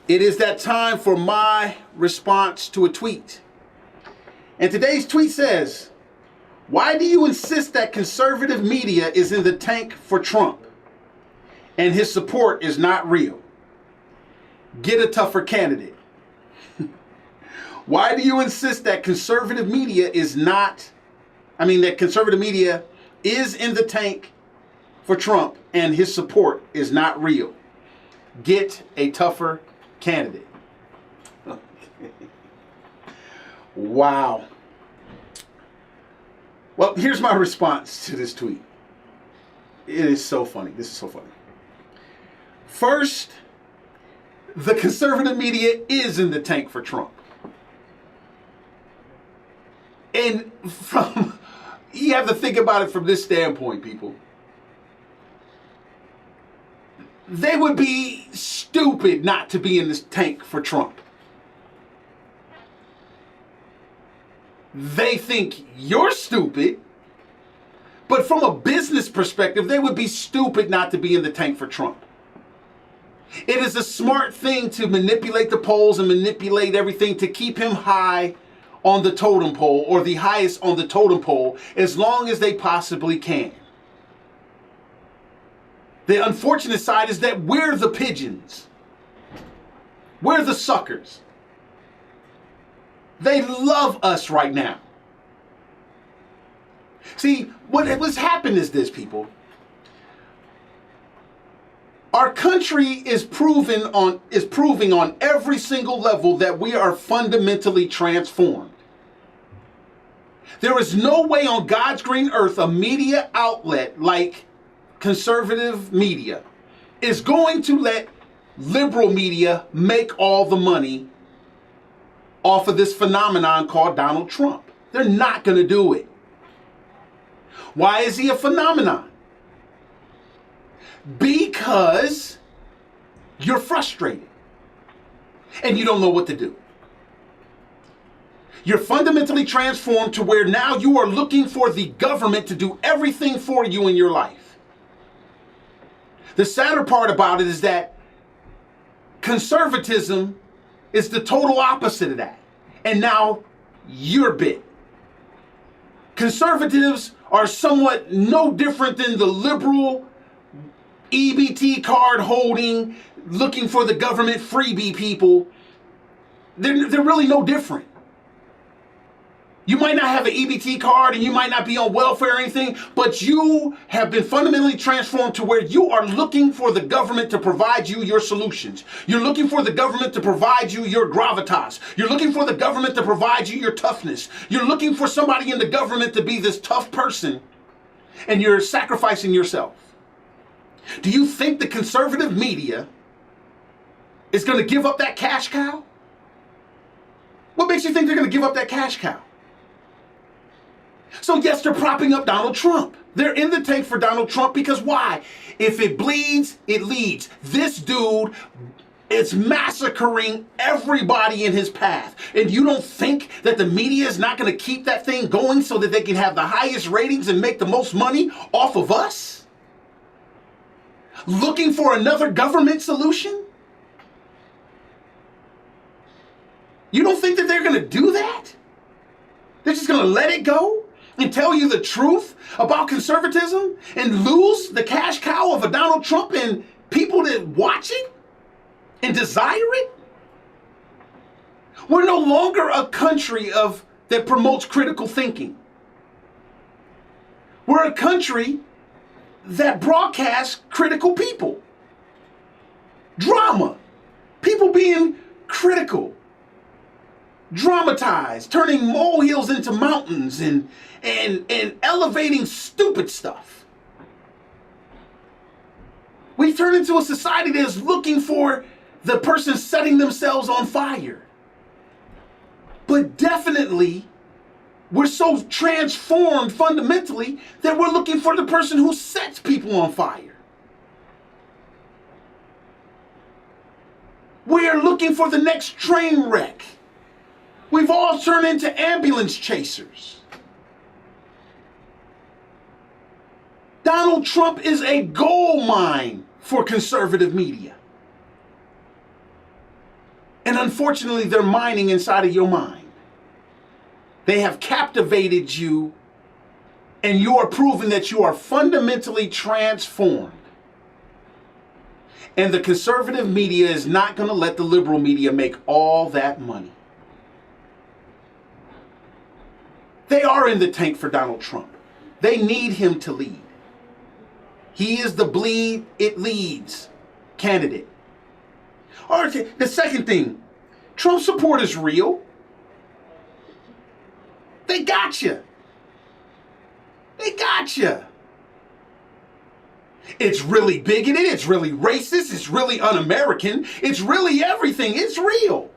It is that time for my response to a tweet. And today's tweet says, why do you insist that conservative media is in the tank for Trump and his support is not real? Get a tougher candidate. Why do you insist that conservative media is in the tank for Trump and his support is not real? Get a tougher candidate. Okay. Wow. Well, here's my response to this tweet. It is so funny. This is so funny. First, the conservative media is in the tank for Trump. And you have to think about it from this standpoint, people. They would be stupid not to be in this tank for Trump. They think you're stupid, but from a business perspective, they would be stupid not to be in the tank for Trump. It is a smart thing to manipulate the polls and manipulate everything to keep him high on the totem pole, or the highest on the totem pole, as long as they possibly can. The unfortunate side is that we're the pigeons. We're the suckers. They love us right now. See, what's happened is this, people. Our country is proving on every single level that we are fundamentally transformed. There is no way on God's green earth a media outlet like conservative media is going to let liberal media make all the money off of this phenomenon called Donald Trump. They're not going to do it. Why is he a phenomenon? Because you're frustrated and you don't know what to do. You're fundamentally transformed to where now you are looking for the government to do everything for you in your life. The sadder part about it is that conservatism is the total opposite of that. And now you're bit. Conservatives are somewhat no different than the liberal EBT card holding, looking for the government freebie people. They're really no different. You might not have an EBT card and you might not be on welfare or anything, but you have been fundamentally transformed to where you are looking for the government to provide you your solutions. You're looking for the government to provide you your gravitas. You're looking for the government to provide you your toughness. You're looking for somebody in the government to be this tough person, and you're sacrificing yourself. Do you think the conservative media is going to give up that cash cow? What makes you think they're going to give up that cash cow? So yes, they're propping up Donald Trump. They're in the tank for Donald Trump because why? If it bleeds, it leads. This dude is massacring everybody in his path. And you don't think that the media is not going to keep that thing going so that they can have the highest ratings and make the most money off of us? Looking for another government solution? You don't think that they're going to do that? They're just going to let it go and tell you the truth about conservatism and lose the cash cow of a Donald Trump and people that watch it and desire it? We're no longer a country that promotes critical thinking. We're a country that broadcasts critical people. Drama. People being critical. Dramatized, turning molehills into mountains and elevating stupid stuff. We've turned into a society that is looking for the person setting themselves on fire. But definitely, we're so transformed fundamentally that we're looking for the person who sets people on fire. We are looking for the next train wreck. We've all turned into ambulance chasers. Donald Trump is a gold mine for conservative media. And unfortunately, they're mining inside of your mind. They have captivated you, and you are proving that you are fundamentally transformed. And the conservative media is not going to let the liberal media make all that money. They are in the tank for Donald Trump. They need him to lead. He is the bleed, it leads candidate. All right, the second thing, Trump support is real. They got you. They got you. It's really bigoted. It's really racist. It's really un-American. It's really everything. It's real.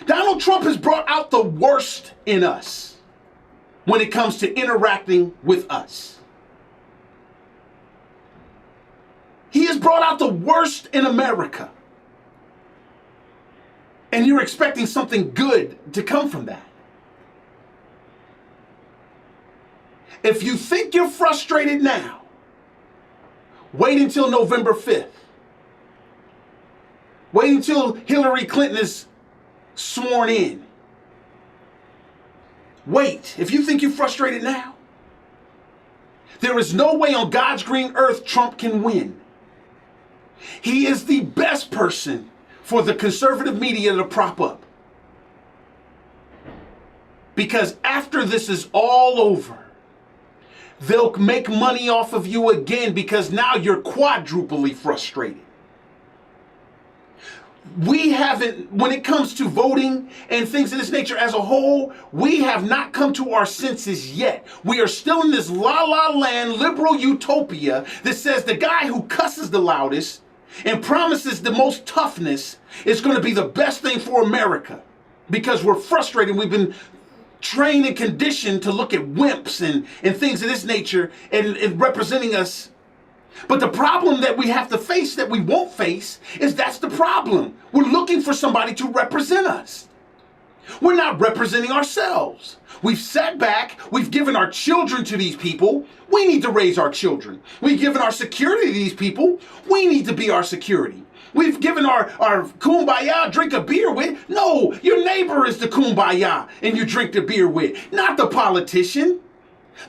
Donald Trump has brought out the worst in us when it comes to interacting with us. He has brought out the worst in America. And you're expecting something good to come from that. If you think you're frustrated now, wait until November 5th. Wait until Hillary Clinton is sworn in. Wait. If you think you're frustrated now, there is no way on God's green earth Trump can win. He is the best person for the conservative media to prop up. Because after this is all over, they'll make money off of you again because now you're quadruply frustrated. We haven't, when it comes to voting and things of this nature as a whole, we have not come to our senses yet. We are still in this la-la land liberal utopia that says the guy who cusses the loudest and promises the most toughness is going to be the best thing for America because we're frustrated. We've been trained and conditioned to look at wimps and things of this nature and representing us. But the problem that we have to face that we won't face is that's the problem. We're looking for somebody to represent us. We're not representing ourselves. We've sat back. We've given our children to these people. We need to raise our children. We've given our security to these people. We need to be our security. We've given our kumbaya, drink a beer with. No, your neighbor is the kumbaya and you drink the beer with, not the politician.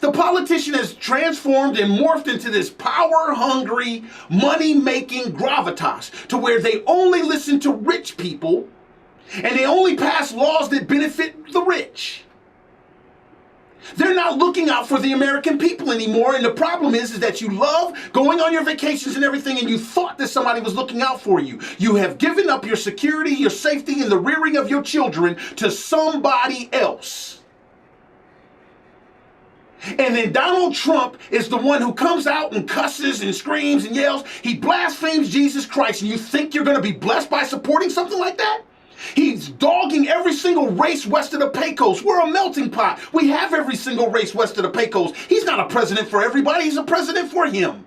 The politician has transformed and morphed into this power-hungry, money-making gravitas to where they only listen to rich people and they only pass laws that benefit the rich. They're not looking out for the American people anymore, and the problem is that you love going on your vacations and everything, and you thought that somebody was looking out for you. You have given up your security, your safety, and the rearing of your children to somebody else. And then Donald Trump is the one who comes out and cusses and screams and yells. He blasphemes Jesus Christ, and you think you're going to be blessed by supporting something like that? He's dogging every single race west of the Pecos. We're a melting pot. We have every single race west of the Pecos. He's not a president for everybody. He's a president for him.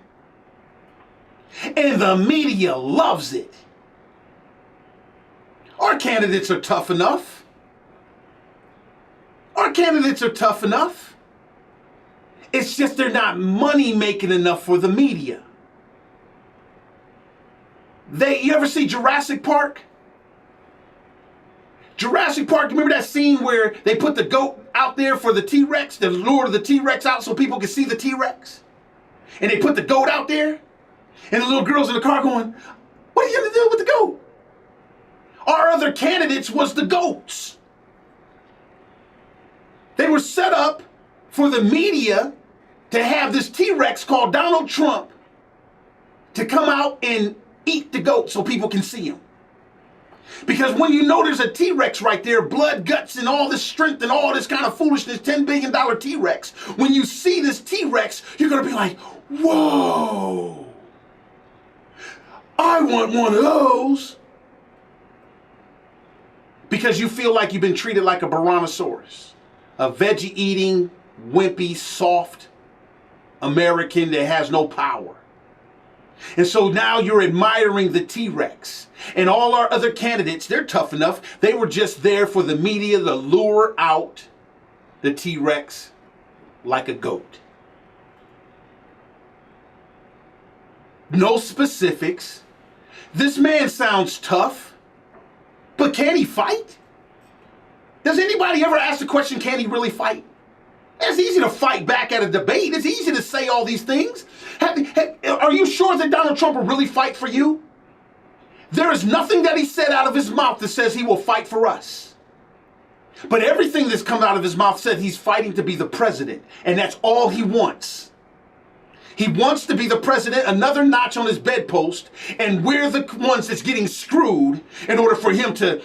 And the media loves it. Our candidates are tough enough. Our candidates are tough enough. It's just they're not money making enough for the media. You ever see Jurassic Park? Jurassic Park, remember that scene where they put the goat out there for the T-Rex, to lure the T-Rex out so people can see the T-Rex? And they put the goat out there, and the little girl's in the car going, what are you going to do with the goat? Our other candidates was the goats. They were set up for the media to have this T-Rex called Donald Trump to come out and eat the goat so people can see him. Because when you know there's a T-Rex right there, blood, guts, and all this strength and all this kind of foolishness, $10 billion T-Rex, when you see this T-Rex, you're going to be like, whoa, I want one of those. Because you feel like you've been treated like a Brontosaurus, a veggie-eating, wimpy, soft American that has no power. And so now you're admiring the T-Rex. And all our other candidates, they're tough enough. They were just there for the media to lure out the T-Rex like a goat. No specifics. This man sounds tough, but But can he fight? Does anybody ever ask the question, can he really fight? It's easy to fight back at a debate. It's easy to say all these things. Are you sure that Donald Trump will really fight for you? There is nothing that he said out of his mouth that says he will fight for us. But everything that's come out of his mouth said he's fighting to be the president. And that's all he wants. He wants to be the president, another notch on his bedpost, and we're the ones that's getting screwed in order for him to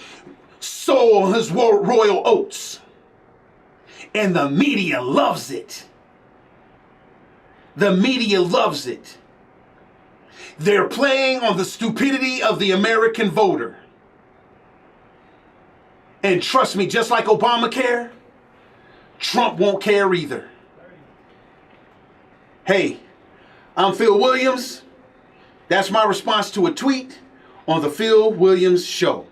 sow his royal oats. And the media loves it. The media loves it. They're playing on the stupidity of the American voter. And trust me, just like Obamacare, Trump won't care either. Hey, I'm Phil Williams. That's my response to a tweet on the Phil Williams Show.